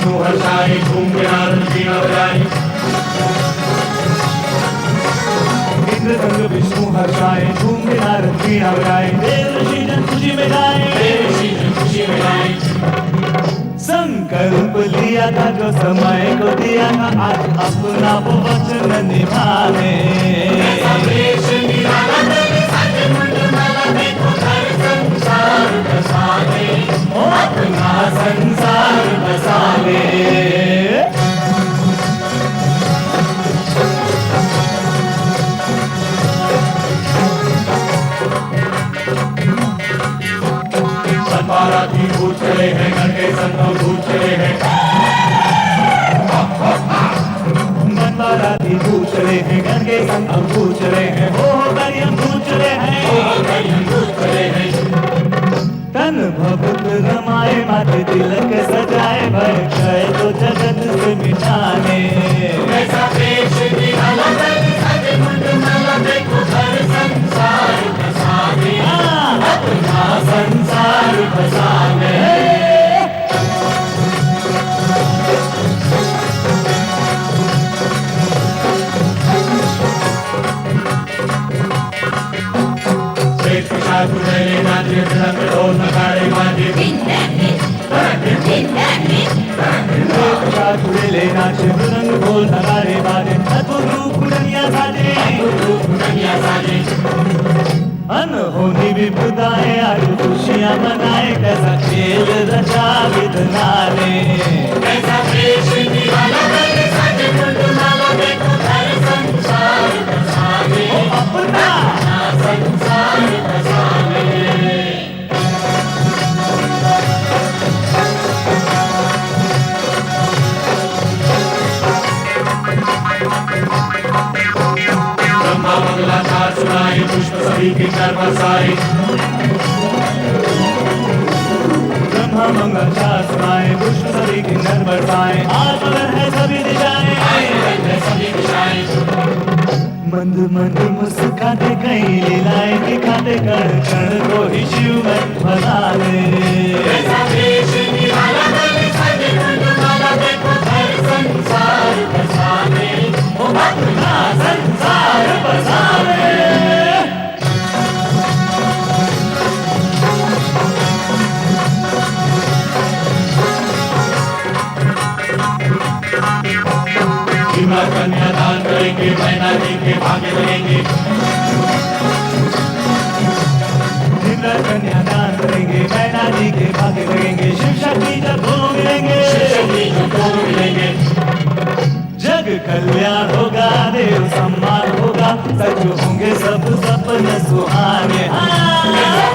विष्णु हर्षाय धूम के नारद वीणा बजाए। इंद्र संग विष्णु हर्षाय धूम के नारद वीणा बजाए। देव ऋषि जन खुशी में गाए, देव ऋषि जन खुशी में गाए। संकल्प लिया था जो समय को दिया था, आज अपना वो वचन निभाने। वेश निराला तेरे सच मुंड माला देखो घर संसार बसाने, ओ अपना संसार बसाने। बाराती भूत चले हैं, घर के संतों भूत चले हैं। बाराती भूत चले हैं, घर के संतों भूत चले हैं। हो करियम भूत चले हैं, हो करियम भूत चले हैं। तन भभूत रमाए, माथे तिलक सजाए, भय क्षय तो जगत से मिटाने। ऐसा वेश निराला तेरे सज मुंड माला देखो घर संसार बसाने, अपना संसार बसाने। ढोल नगाड़े बाजे, नाचे मृदंग ढोल नगाड़े बाजे। अद्भुत रूप दुनिया साजे, अद्भुत रूप दुनिया साजे। अनहोनी विपदाएं आज खुशियां मनाए, कैसा खेल रचा विधना ने। कैसा वेश निराला तेरे सज मुंड माला देखो घर संसार बसाने, ओ अपना संसार बसाने। ब्रह्मा मंगलाचार सुनाए, पुष्प सभी के कर बरसाए। ब्रह्मा मंगलाचार सुनाए, पुष्प सभी के कर बरसाए। आज मगन है सभी दिशाएं, सभी दिशाएं। मंद मंद मुस्काते कई लीलाएं दिखाते, कण कण को ही शिव मन बना ले। ऐसा वेश निराला तेरे सज मुंड माला देखो घर संसार बसाने, ओ अपना संसार बसाने। कन्यादान करेंगे, मैना जी के भागे लगेंगे। कन्यादान करेंगे, मैना जी के भागे लगेंगे। शिव शक्ति जब दोनों मिलेंगे, शिव शक्ति जब दोनों मिलेंगे। जग कल्याण होगा, देव सम्मान होगा, सच होंगे सब सपने सुहाने।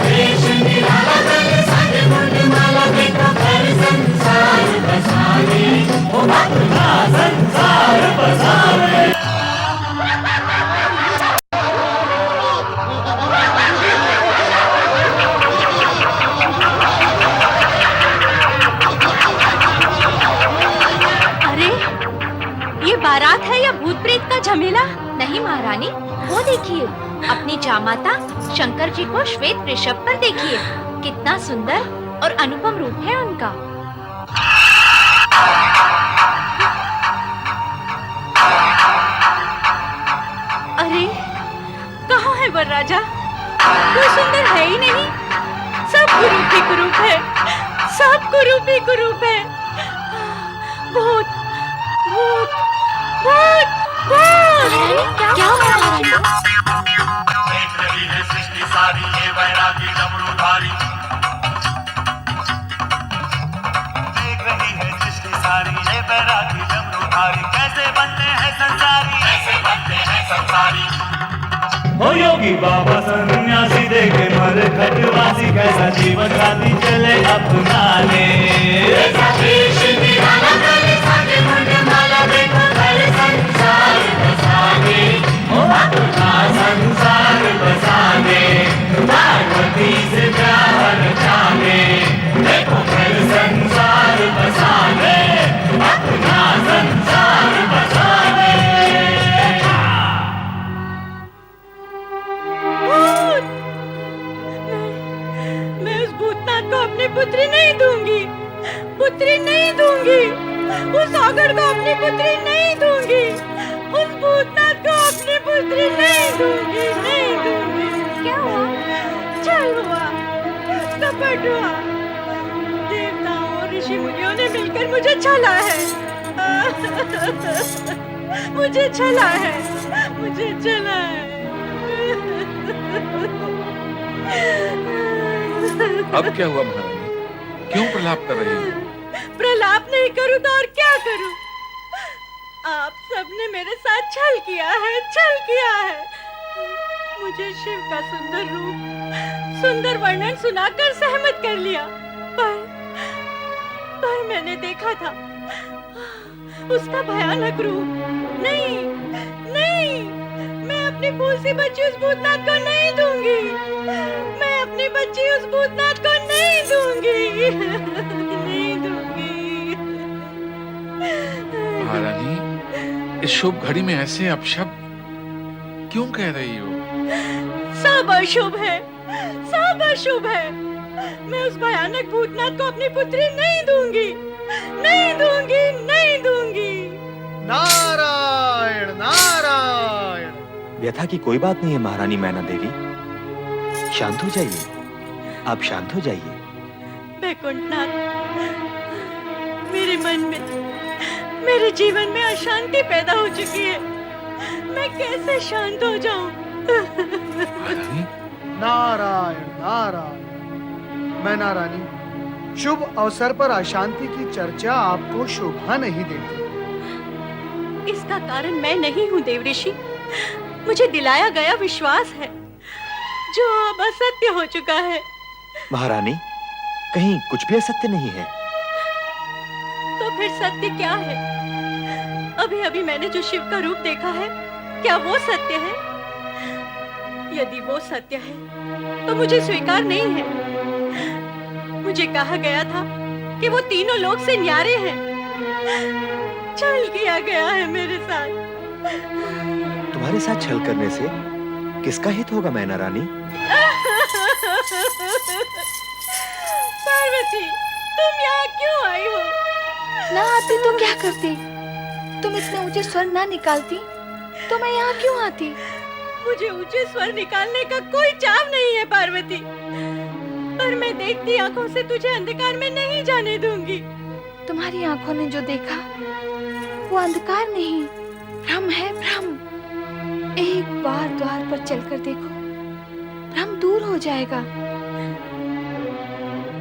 वेश निराला तेरे सज मुंड माला देखो घर संसार बसाने, ओ अपना संसार बसाने। अरे ये बारात है या भूत प्रेत का झमेला? नहीं महारानी, वो देखिए अपनी जामाता शंकर जी को श्वेत वृषभ पर देखिए, कितना सुंदर और अनुपम रूप है उनका। अरे कहाँ है वरराजा? कोई सुंदर है ही नहीं, सब कुरूप ही कुरूप है, सब कुरूप ही कुरूप है। भूत भूत भूत भूत। क्या हुआ महारानी? देख रही है सृष्टि सारी ये वैरागी डमरूधारी। देख रही है सृष्टि सारी ये वैरागी डमरूधारी। कैसे बनते हैं संसारी, कैसे बनते हैं संसारी। हो योगी बाबा सन्यासी देखे मर खटवासी, कैसा जीवन साथी चले अपनाने। ऐसा वेश निराला तेरे सज मुंड माला देखो घर संसार बसाने, ओ अपना संसार बसाने। पार्वती से ब्याह रचाने, देखो घर संसार बसाने, अपना संसार बसाने। मैं उस भूतनाथ को अपनी पुत्री नहीं दूंगी, पुत्री नहीं दूंगी। उस आगड़ को अपनी पुत्री नहीं दूंगी, उस भूतनाथ को अपनी पुत्री नहीं दूंगी, नहीं दूंगी। क्या हुआ? छल हुआ, कपट हुआ। देवताओं और ऋषि मुनियों ने मिलकर मुझे छला है। मुझे छला है, मुझे छला है। अब क्या हुआ महारानी? क्यों प्रलाप कर रही हो? प्रलाप नहीं करूं तो और क्या करूं? आप सबने मेरे साथ छल किया है, छल किया है। मुझे शिव का सुंदर रूप, सुंदर वर्णन सुनाकर सहमत कर लिया, पर मैंने देखा था उसका भयानक रूप। नहीं, नहीं, मैं अपनी फूल सी बच्ची उस भूतनाथ को नहीं दूंगी। मैं अपनी बच्ची उस भूतनाथ को नहीं दूंगी, नहीं दूंगी। महारानी, इस शुभ घड़ी में ऐसे अपशब्द क्यों कह रही हो? सब अशुभ है, सब अशुभ है। मैं उस भयानक भूतनाथ को अपनी पुत्री नहीं दूंगी, नहीं दूंगी, नहीं दूंगी। नारायण नारायण। व्यथा की कोई बात नहीं है महारानी मैना देवी, शांत हो जाइए, आप शांत हो जाइए। वैकुंठनाथ, मेरे मन में, मेरे जीवन में अशांति पैदा हो चुकी है। मैं कैसे शांत हो जाऊं? महारानी, नारायण नारायण। मैना रानी, शुभ अवसर पर अशांति की चर्चा आपको शोभा नहीं देती। इसका कारण मैं नहीं हूँ देवऋषि, मुझे दिलाया गया विश्वास है जो अब असत्य हो चुका है। महारानी, कहीं कुछ भी असत्य नहीं है। तो फिर सत्य क्या है? अभी अभी मैंने जो शिव का रूप देखा है, क्या वो सत्य है? यदि वो सत्य है तो मुझे स्वीकार नहीं है। मुझे कहा गया था कि वो तीनों लोक से न्यारे हैं। छल किया गया है मेरे साथ। तुम्हारे साथ छल करने से किसका हित होगा मैना रानी? पार्वती, तुम यहाँ क्यों आई हो? ना आती तो क्या करती? तुम इतने ऊंचे स्वर ना निकालती तो मैं यहाँ क्यों आती? मुझे ऊंचे स्वर निकालने का कोई चाव नहीं है पार्वती, पर मैं देखती आंखों से तुझे अंधकार में नहीं जाने दूंगी। तुम्हारी आंखों ने जो देखा वो अंधकार नहीं, भ्रम है, भ्रम। एक बार द्वार पर चलकर देखो, भ्रम दूर हो जाएगा।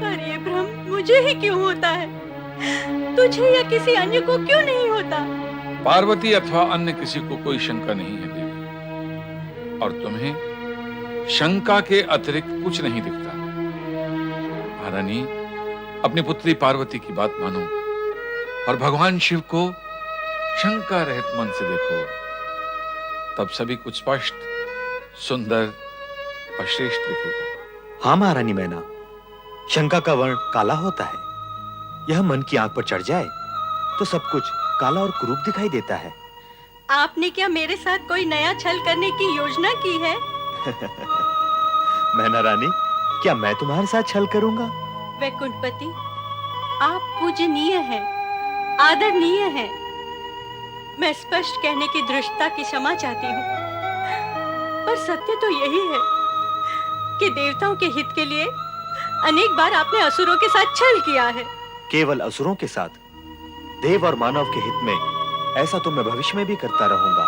पर ये भ्रम मुझे ही क्यों होता है? तुझे या किसी अन्य को क्यों नहीं होता? पार्वती अथवा अन्य किसी को कोई शंका नहीं है देवी, और तुम्हें शंका के अतिरिक्त कुछ नहीं दिखता। महारानी, अपनी पुत्री पार्वती की बात मानो और भगवान शिव को शंका रहित मन से देखो, तब सभी कुछ स्पष्ट, सुंदर और श्रेष्ठ दिखेगा। हाँ महारानी मैना, शंका का वर्ण काला होता है। यह मन की आंख पर चढ़ जाए तो सब कुछ काला और कुरूप दिखाई देता है। आपने क्या मेरे साथ कोई नया छल करने की योजना की है? मैना रानी, क्या मैं तुम्हारे साथ छल करूंगा? वैकुंठपति, आप पूजनीय हैं, आदरणीय हैं। मैं स्पष्ट कहने की दृष्टता की क्षमा चाहती हूँ, पर सत्य तो यही है कि देवताओं के हित के लिए अनेक बार आपने असुरों के साथ छल किया है। केवल असुरों के साथ? देव और मानव के हित में ऐसा तो मैं भविष्य में भी करता रहूंगा,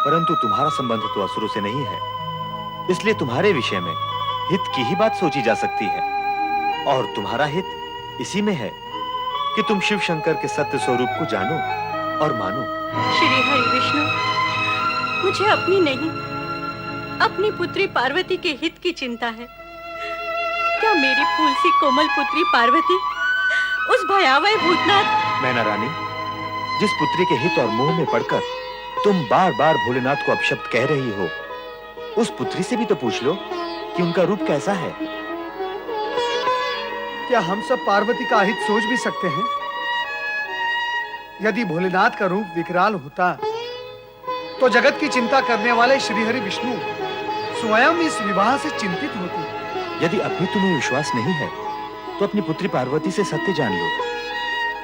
परंतु तुम्हारा संबंध तो असुरों से नहीं है, इसलिए तुम्हारे विषय में हित की ही बात सोची जा सकती है। और तुम्हारा हित इसी में है कि तुम शिव शंकर के सत्य स्वरूप को जानो और मानो। श्री हरि विष्णु, मुझे अपनी नहीं, अपनी पुत्री पार्वती के हित की चिंता है। क्या मेरी फूल सी कोमल पुत्री पार्वती उस भयावह भूतनाथ? मैना रानी, जिस पुत्री के हित और मोह में पड़कर तुम बार बार भोलेनाथ को अपशब्द कह रही हो, उस पुत्री से भी तो पूछ लो कि उनका रूप कैसा है। क्या हम सब पार्वती का हित सोच भी सकते हैं? यदि भोलेनाथ का रूप विकराल होता तो जगत की चिंता करने वाले श्रीहरि विष्णु स्वयं इस विवाह से चिंतित होते। यदि अब भी तुम्हें विश्वास नहीं है तो अपनी पुत्री पार्वती से सत्य जान लो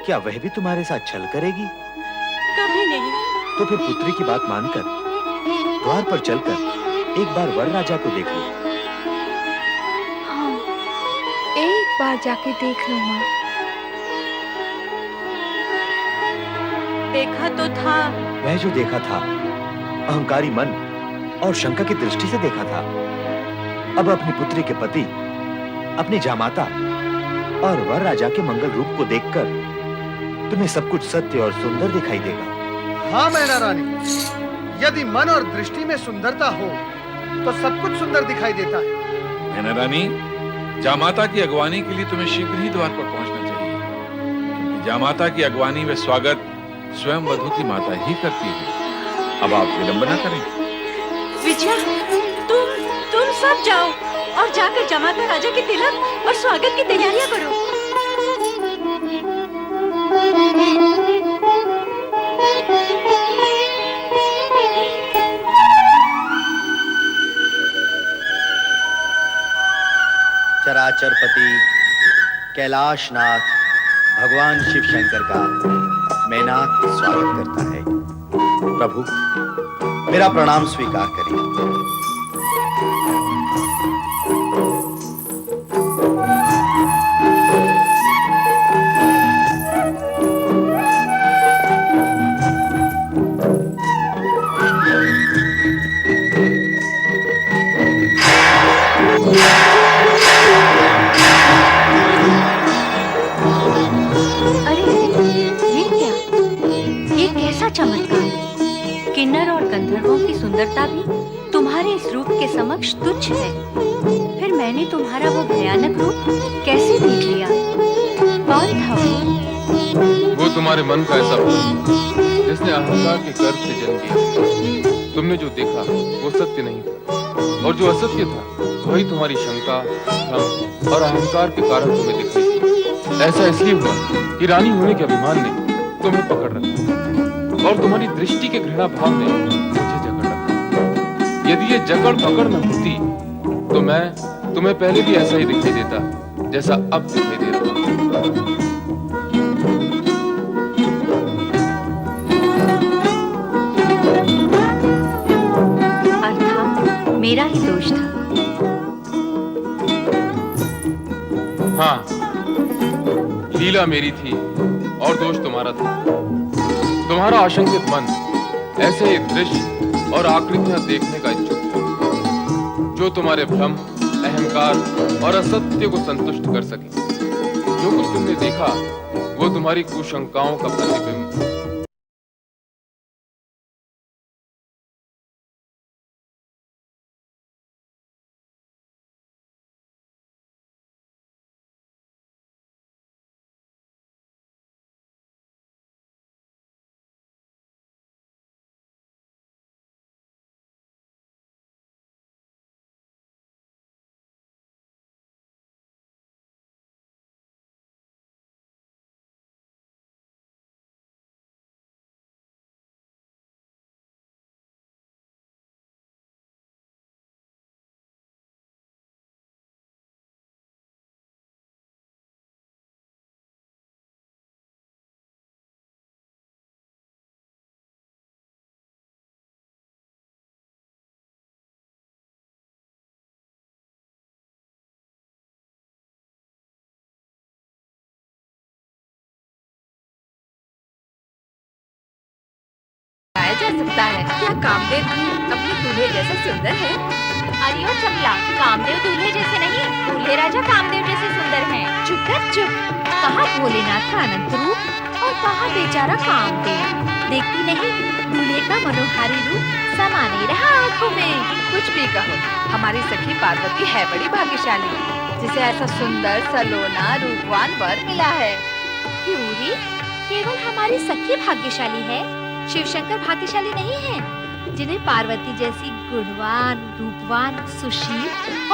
क्या वह भी तुम्हारे साथ छल करेगी? कभी नहीं। तो फिर पुत्री की बात मानकर द्वार पर चलकर एक बार वर राजा को देख लो। हाँ, एक बार जाके देख लो माँ। देखा तो था। वह जो देखा था अहंकारी मन और शंका की दृष्टि से देखा था। अब अपनी पुत्री के पति, अपनी जामाता और वर राजा के मंगल रूप को देखकर तुम्हें सब कुछ सत्य और सुंदर दिखाई देगा। हाँ मैना रानी, यदि मन और दृष्टि में सुंदरता हो तो सब कुछ सुंदर दिखाई देता है। मैना रानी, जामाता की अगवानी के लिए तुम्हें शीघ्र ही द्वार पर पहुंचना चाहिए, क्योंकि जामाता की अगवानी व स्वागत स्वयं वधू की माता ही करती है। अब आप विलंब न करें। विजया, तुम सब जाओ और जाकर जमाता राजा के तिलक और स्वागत की तैयारियां करो। चराचरपति कैलाशनाथ भगवान शिव शंकर का मैनाक स्वागत करता है। प्रभु, मेरा प्रणाम स्वीकार करिए। चमत्कार! किन्नर और गंधर्वों की सुंदरता भी तुम्हारे इस रूप के समक्ष तुच्छ है। फिर मैंने तुम्हारा वो भयानक रूप कैसे देख लिया? कौन था वो तुम्हारे मन का ऐसा भ्रम जिसने अहंकार के गर्भ से जन्म लिया। तुमने जो देखा वो सत्य नहीं था, और जो असत्य था वही तुम्हारी शंका, भ्रम और अहंकार के कारण तुम्हें दिख रही थी। ऐसा इसलिए हुआ कि रानी होने के अभिमान ने तुम्हें पकड़ रखा और तुम्हारी दृष्टि के घृणा भाव ने मुझे जकड़ रखा। यदि ये जकड़ पकड़ न होती तो मैं तुम्हें पहले भी ऐसा ही दिखाई देता जैसा अब दिखाई दे रहा हूं। अर्थात मेरा ही दोष था। हाँ, लीला मेरी थी और दोष तुम्हारा था। तुम्हारा आशंकित मन ऐसे ही दृश्य और आकृतियां देखने का इच्छुक था जो तुम्हारे भ्रम, अहंकार और असत्य को संतुष्ट कर सके। जो कुछ तुमने देखा वो तुम्हारी कुशंकाओं का प्रतिबिंब था। जा सकता है। क्या कामदेव भी अपने दूल्हे जैसे सुंदर है? अरे ओ चमला, कामदेव दूल्हे जैसे नहीं, दूल्हे राजा कामदेव जैसे सुंदर हैं। चुप कर चुप। कहाँ भोलेनाथ का अनंत रूप और कहाँ बेचारा कामदेव। देखती नहीं, दूल्हे का मनोहारी रूप समा नहीं रहा आंखों में। कुछ भी कहो, हमारी सखी पार्वती है बड़ी भाग्यशाली, जिसे ऐसा सुंदर सलोना रूपवान वर मिला है। क्यों ही? केवल हमारी सखी भाग्यशाली है, शिवशंकर भाग्यशाली नहीं है, जिन्हें पार्वती जैसी गुणवान, रूपवान, सुशील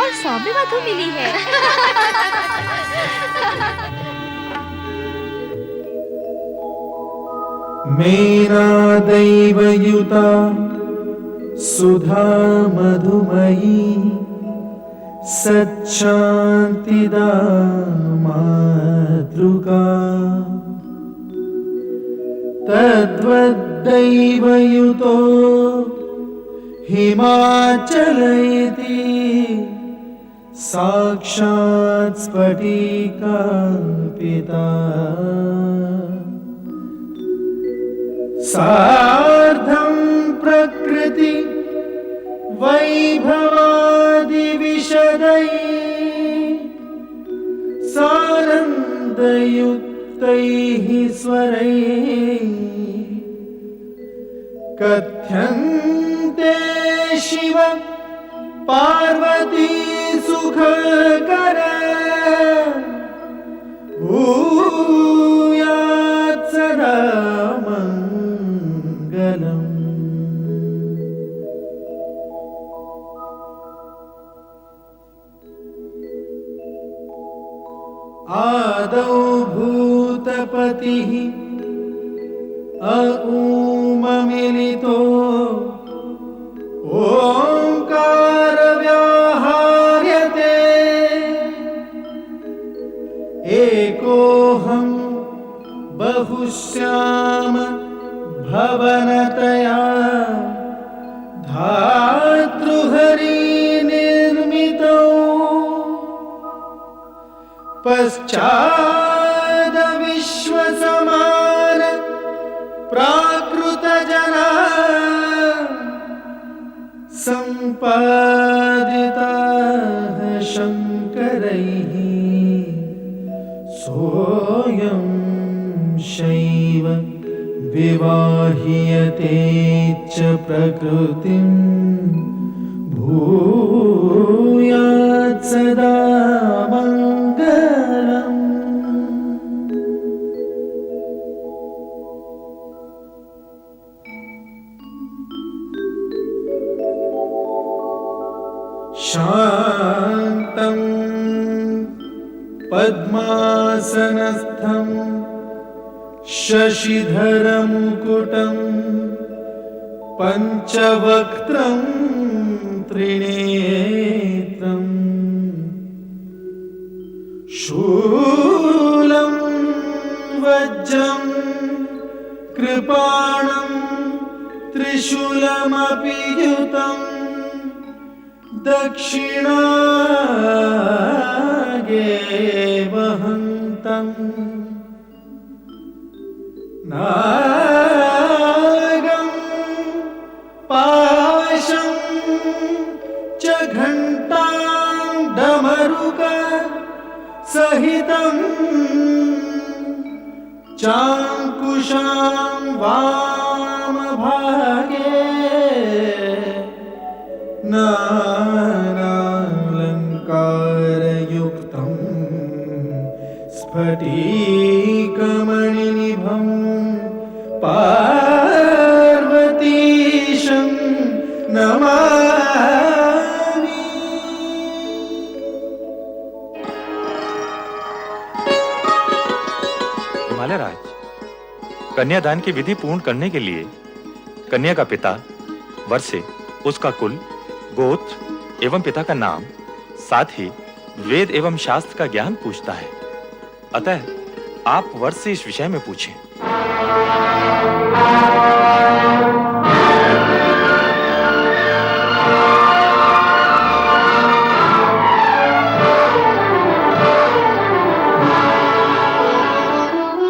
और सौम्य वधू मिली है। मेरा दैवयुता सुधा मधुमयी सच्चान्तिदा मातृका तद्वद्दैवयुतो हिमाचल इति साक्षात् स्फटिकाङ्किता सार्धं प्रकृति वैभवादिविशदैः सानन्दयुक्तैः स्वरैः कथ्यन्ते शिव पार्वती सुखकर भूयात् सदा मङ्गलम्। आदौ भूतपतिः अऊममिलितो ओंकार व्याहार्यते एकोऽहं बहुश्याम भवनतया धातृहरि निर्मितौ पश्चाद विश्वसमान प्राकृतजना सम्पादिताः शङ्करैः सोऽयं शैव विवाह्यते च प्रकृतिं भूयात् सदा मङ्गलम्। शान्तं पद्मासनस्थं शशिधरमुकुटं पञ्चवक्त्रं त्रिनेत्रं शूलं वज्रं कृपाणं त्रिशूलमपि युतम् दक्षिणागे वहन्तम् नागं पाशं च घण्टां डमरुक सहितं चाङ्कुशां वामभागे नानालङ्कारयुक्तं स्फटिकमणिनिभं पार्वतीशं नमामि। हिमालय राज, कन्यादान की विधि पूर्ण करने के लिए कन्या का पिता वर से उसका कुल, गोत्र एवं पिता का नाम, साथ ही वेद एवं शास्त्र का ज्ञान पूछता है। अतः आप वर से इस विषय में पूछें।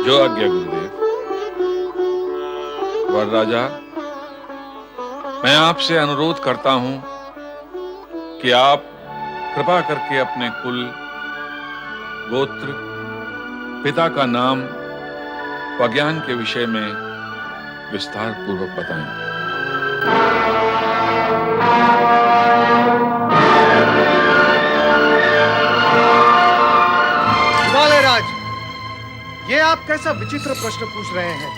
जो आज्ञा गुरुदेव। वर राजा, मैं आपसे अनुरोध करता हूं कि आप कृपा करके अपने कुल, गोत्र, पिता का नाम व ज्ञान के विषय में विस्तार पूर्वक बताएं। हिमालय राज, ये आप कैसा विचित्र प्रश्न पूछ रहे हैं?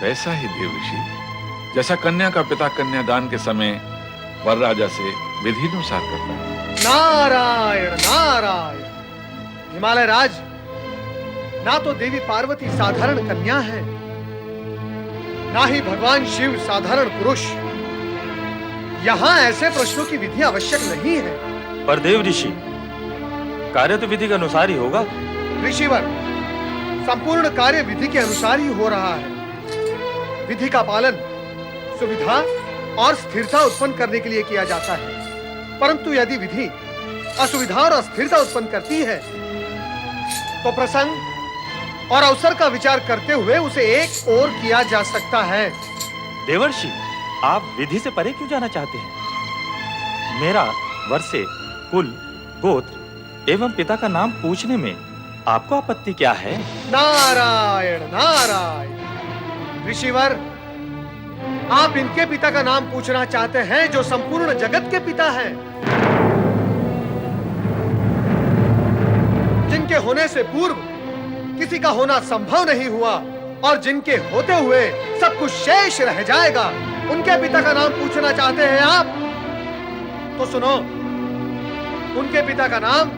वैसा ही देव ऋषि जैसा कन्या का पिता कन्यादान के समय वर राजा से विधिनुसार करता है। नारायण नारायण। हिमालय राज, ना तो देवी पार्वती साधारण कन्या है, ना ही भगवान शिव साधारण पुरुष। यहाँ ऐसे प्रश्नों की विधि आवश्यक नहीं है। पर देव ऋषि, कार्य तो विधि के अनुसार ही होगा। ऋषिवर, संपूर्ण कार्य विधि के अनुसार ही हो रहा है। विधि का पालन सुविधा और स्थिरता उत्पन्न करने के लिए किया जाता है, परंतु यदि विधि असुविधा और अस्थिरता उत्पन्न करती है तो प्रसंग और अवसर का विचार करते हुए उसे एक ओर किया जा सकता है। देवर्षि, आप विधि से परे क्यों जाना चाहते हैं? मेरा वर्षे, कुल, गोत्र एवं पिता का नाम पूछने में आपको आपत्ति क्या है? नारायण नारायण। ऋषिवर, आप इनके पिता का नाम पूछना चाहते हैं जो संपूर्ण जगत के पिता हैं, जिनके होने से पूर्व किसी का होना संभव नहीं हुआ और जिनके होते हुए सब कुछ शेष रह जाएगा। उनके पिता का नाम पूछना चाहते हैं आप? तो सुनो, उनके पिता का नाम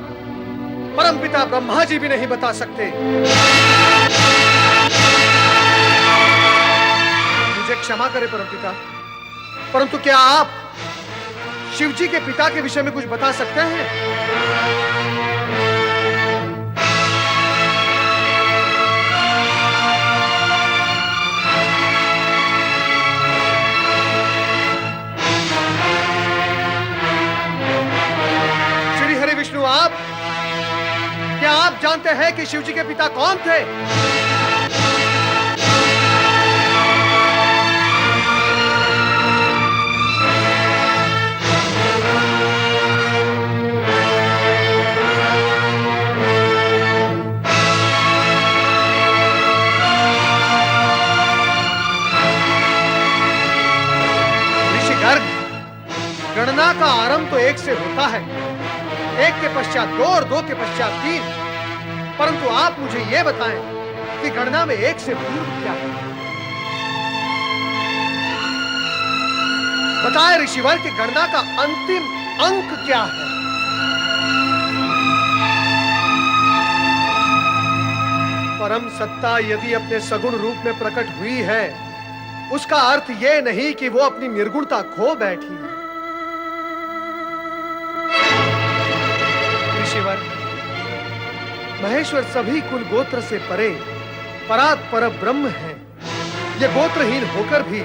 परमपिता ब्रह्मा जी भी नहीं बता सकते। मुझे क्षमा करें परमपिता, परंतु क्या आप शिव जी के पिता के विषय में कुछ बता सकते हैं? श्री हरि विष्णु, क्या आप जानते हैं कि शिव जी के पिता कौन थे? ऋषि गर्ग, गणना का आरंभ तो एक से होता है, एक के पश्चात दो और दो के पश्चात तीन, परंतु आप मुझे यह बताएं कि गणना में एक से पूर्व क्या है? बताएं ऋषिवर कि गणना का अंतिम अंक क्या है? परम सत्ता यदि अपने सगुण रूप में प्रकट हुई है, उसका अर्थ यह नहीं कि वो अपनी निर्गुणता खो बैठी है। ऋषिवर, महेश्वर सभी कुल गोत्र से परे परात पर ब्रह्म है। ये गोत्रहीन होकर भी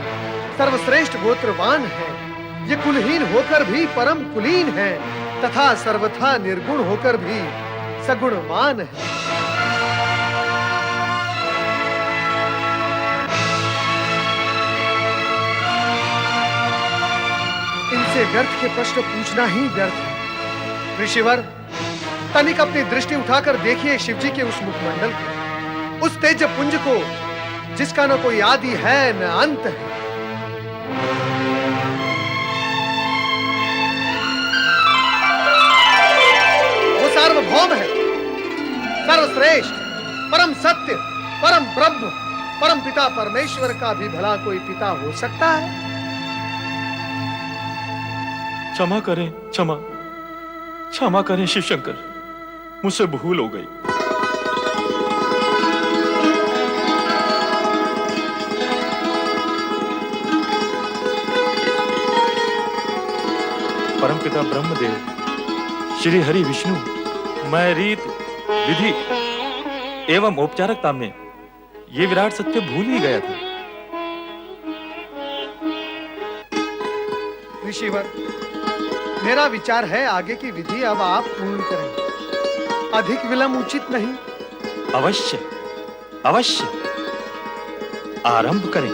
सर्वश्रेष्ठ गोत्रवान है, ये कुलहीन होकर भी परम कुलीन है तथा सर्वथा निर्गुण होकर भी सगुणवान है। इनसे व्यर्थ के प्रश्न पूछना ही व्यर्थ है। ऋषिवर, तनिक अपनी दृष्टि उठाकर देखिए शिव जी के उस मुखमंडल को, उस तेज पुंज को जिसका न कोई आदि है न अंत है। वो सार्वभौम है, सर्वश्रेष्ठ, परम सत्य, परम ब्रह्म, परम पिता परमेश्वर का भी भला कोई पिता हो सकता है? क्षमा करें, क्षमा करें शिव शंकर, मुझसे भूल हो गई। परमपिता ब्रह्मदेव, श्री हरि विष्णु, मैं रीत, विधि एवं औपचारिकता में ये विराट सत्य भूल ही गया था। ऋषिवर, मेरा विचार है आगे की विधि अब आप पूर्ण करें, अधिक विलंब उचित नहीं। अवश्य अवश्य आरंभ करें।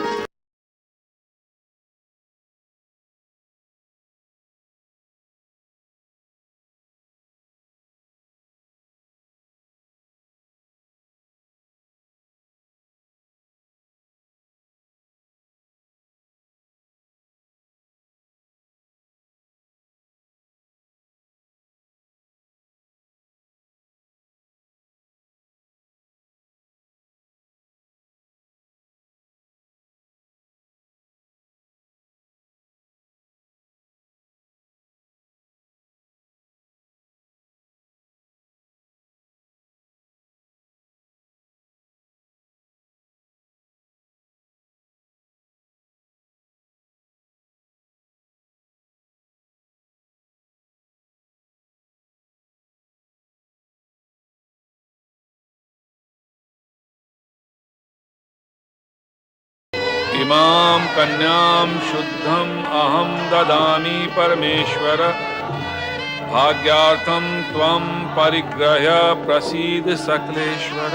इमां कन्यां शुद्धम अहम ददामि परमेश्वर भाग्यार्थं त्वं परिग्रह्य प्रसीद सकलेश्वर।